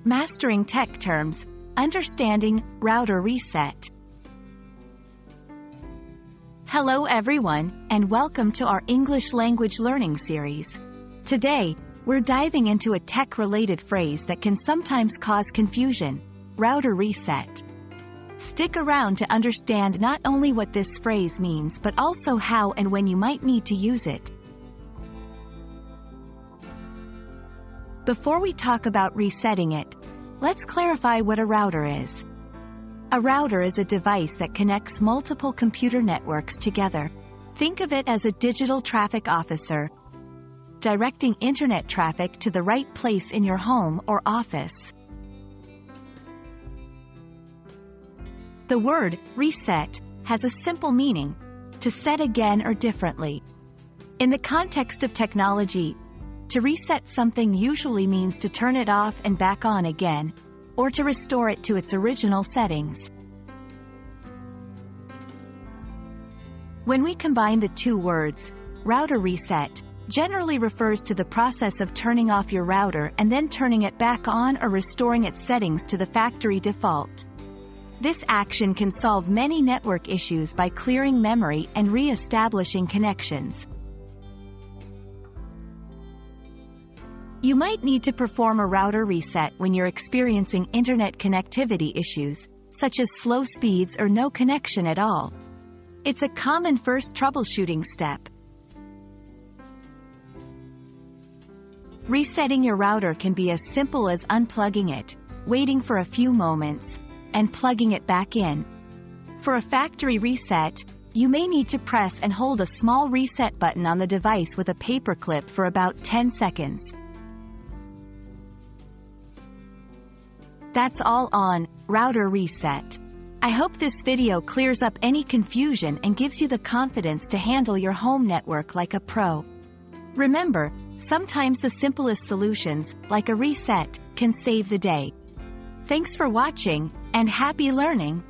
Mastering tech terms, understanding router reset. Hello everyone, and welcome to our English language learning series. Today, we're diving into a tech-related phrase that can sometimes cause confusion: router reset. Stick around to understand not only what this phrase means but also how and when you might need to use it. Before we talk about resetting it, let's clarify what a router is. A router is a device that connects multiple computer networks together. Think of it as a digital traffic officer, directing internet traffic to the right place in your home or office. The word reset has a simple meaning: to set again or differently. In the context of technology, to reset something usually means to turn it off and back on again, or to restore it to its original settings. When we combine the two words, router reset generally refers to the process of turning off your router and then turning it back on or restoring its settings to the factory default. This action can solve many network issues by clearing memory and re-establishing connections. You might need to perform a router reset when you're experiencing internet connectivity issues, such as slow speeds or no connection at all. It's a common first troubleshooting step. Resetting your router can be as simple as unplugging it, waiting for a few moments, and plugging it back in. For a factory reset, you may need to press and hold a small reset button on the device with a paperclip for about 10 seconds. That's all on router reset. I hope this video clears up any confusion and gives you the confidence to handle your home network like a pro. Remember, sometimes the simplest solutions, like a reset, can save the day. Thanks for watching, and happy learning!